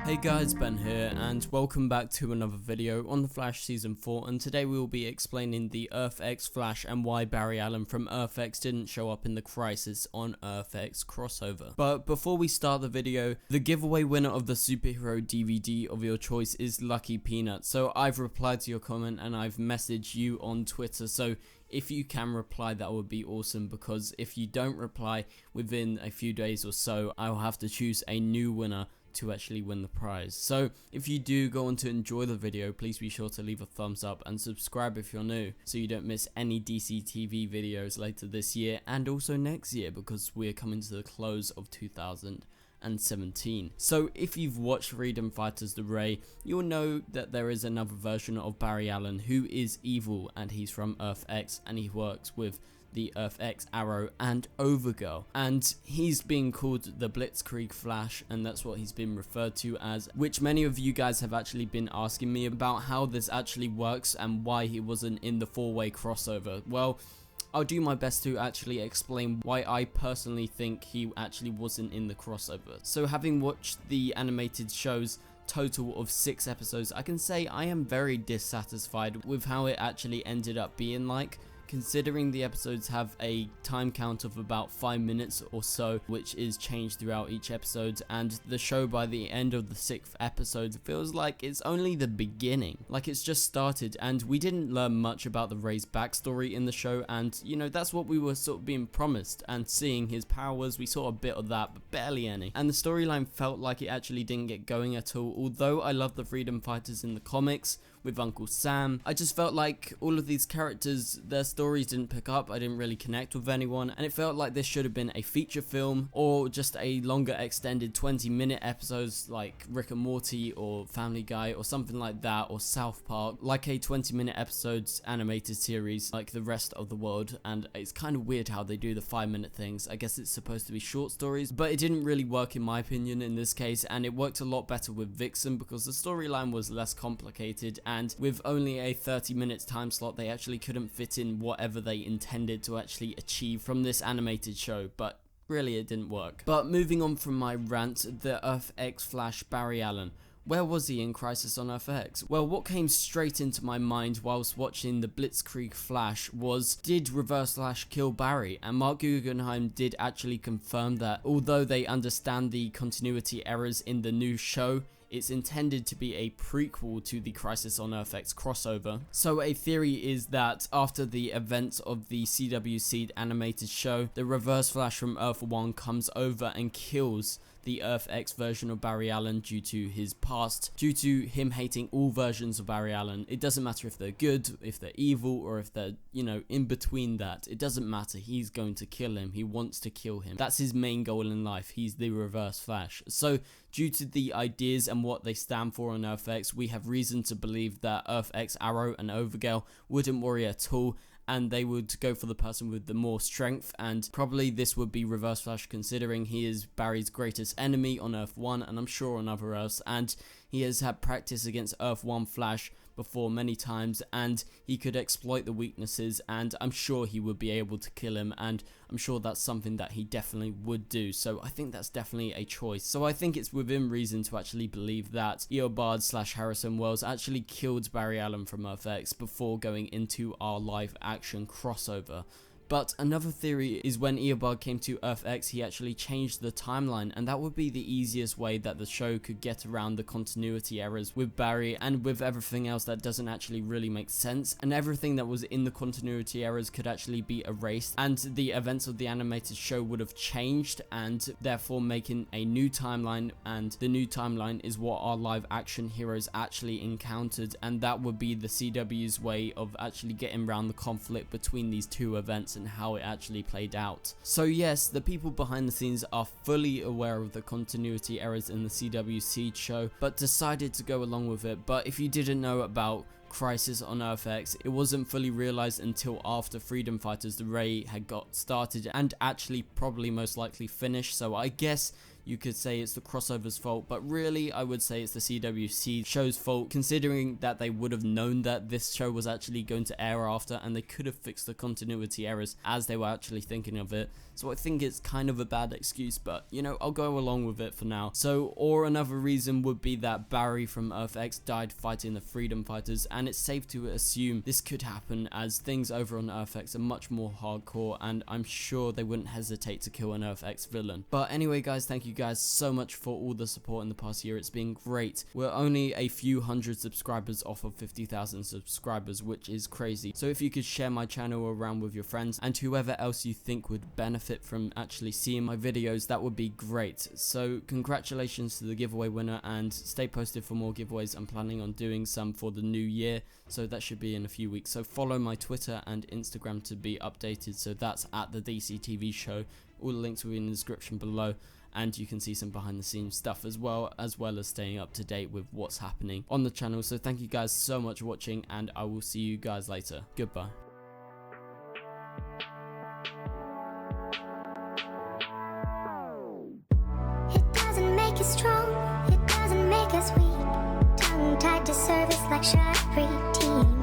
Hey guys, Ben here, and welcome back to another video on The Flash Season 4, and today we will be explaining the Earth X Flash and why Barry Allen from Earth X didn't show up in the Crisis on Earth X crossover. But before we start the video, the giveaway winner of the superhero DVD of your choice is Lucky Peanut. So I've replied to your comment and I've messaged you on Twitter, so if you can reply, that would be awesome, because if you don't reply within a few days or so, I'll have to choose a new winner to actually win the prize. So if you do go on to enjoy the video, please be sure to leave a thumbs up and subscribe if you're new, so you don't miss any DC TV videos later this year and also next year, because we're coming to the close of 2017. So if you've watched Freedom Fighters The Ray, you'll know that there is another version of Barry Allen who is evil, and he's from Earth X and he works with the Earth X Arrow and Overgirl, and he's being called the Blitzkrieg Flash, and that's what he's been referred to as, which many of you guys have actually been asking me about how this actually works and why he wasn't in the four-way crossover. Well, I'll do my best to actually explain why I personally think he actually wasn't in the crossover. So having watched the animated show's total of 6 episodes, I can say I am very dissatisfied with how it actually ended up being like, considering the episodes have a time count of about 5 minutes or so, which is changed throughout each episode, and the show by the end of the 6th episode feels like it's only the beginning, like it's just started, and we didn't learn much about the Ray's backstory in the show, and you know, that's what we were sort of being promised, and seeing his powers, we saw a bit of that, but barely any, and the storyline felt like it actually didn't get going at all. Although I love the Freedom Fighters in the comics with Uncle Sam, I just felt like all of these characters, their stories didn't pick up. I didn't really connect with anyone, and it felt like this should have been a feature film or just a longer extended 20-minute episodes like Rick and Morty or Family Guy or something like that, or South Park, like a 20-minute episodes animated series like the rest of the world. And it's kind of weird how they do the 5-minute things. I guess it's supposed to be short stories, but it didn't really work in my opinion in this case, and it worked a lot better with Vixen because the storyline was less complicated, and with only a 30 minutes time slot they actually couldn't fit in whatever they intended to actually achieve from this animated show, but really it didn't work. But moving on from my rant, the Earth X Flash Barry Allen. Where was he in Crisis on Earth X? Well, what came straight into my mind whilst watching the Blitzkrieg Flash was, did Reverse Flash kill Barry? And Mark Guggenheim did actually confirm that although they understand the continuity errors in the new show, it's intended to be a prequel to the Crisis on Earth X crossover. So a theory is that after the events of the CW Seed animated show, the Reverse Flash from Earth 1 comes over and kills the Earth X version of Barry Allen due to his past, due to him hating all versions of Barry Allen. It doesn't matter if they're good, if they're evil, or if they're, you know, in between that. It doesn't matter. He's going to kill him. He wants to kill him. That's his main goal in life. He's the Reverse Flash. So due to the ideas and what they stand for on Earth X, we have reason to believe that Earth X Arrow and Overgirl wouldn't worry at all, and they would go for the person with the more strength, and probably this would be Reverse Flash, considering he is Barry's greatest enemy on Earth 1 and I'm sure on other Earths, and he has had practice against Earth 1 Flash before many times, and he could exploit the weaknesses, and I'm sure he would be able to kill him, and I'm sure that's something that he definitely would do. So I think that's definitely a choice. So I think it's within reason to actually believe that Eobard / Harrison Wells actually killed Barry Allen from Earth X before going into our live action crossover. But another theory is when Eobard came to Earth X, he actually changed the timeline, and that would be the easiest way that the show could get around the continuity errors with Barry and with everything else that doesn't actually really make sense, and everything that was in the continuity errors could actually be erased, and the events of the animated show would have changed, and therefore making a new timeline, and the new timeline is what our live action heroes actually encountered, and that would be the CW's way of actually getting around the conflict between these two events and how it actually played out. So yes, the people behind the scenes are fully aware of the continuity errors in the CW Seed show, but decided to go along with it. But if you didn't know about Crisis on Earth X, it wasn't fully realized until after Freedom Fighters The Ray had got started and actually probably most likely finished. So I guess you could say it's the crossover's fault, but really I would say it's the CWC show's fault, considering that they would have known that this show was actually going to air after, and they could have fixed the continuity errors as they were actually thinking of it. So I think it's kind of a bad excuse, but you know, I'll go along with it for now. So, or another reason would be that Barry from Earth X died fighting the Freedom Fighters, and it's safe to assume this could happen as things over on Earth X are much more hardcore, and I'm sure they wouldn't hesitate to kill an Earth X villain. But anyway guys, thank you guys so much for all the support in the past year. It's been great. We're only a few hundred subscribers off of 50,000 subscribers, which is crazy. So if you could share my channel around with your friends and whoever else you think would benefit from actually seeing my videos, that would be great. So congratulations to the giveaway winner, and stay posted for more giveaways. I'm planning on doing some for the new year, so that should be in a few weeks. So follow my Twitter and Instagram to be updated. So that's at the DCTV show. All the links will be in the description below, and you can see some behind the scenes stuff as well as staying up to date with what's happening on the channel. So thank you guys so much for watching, and I will see you guys later. Goodbye. Make us strong, it doesn't make us weak. Tongue tied to service like sharp tea.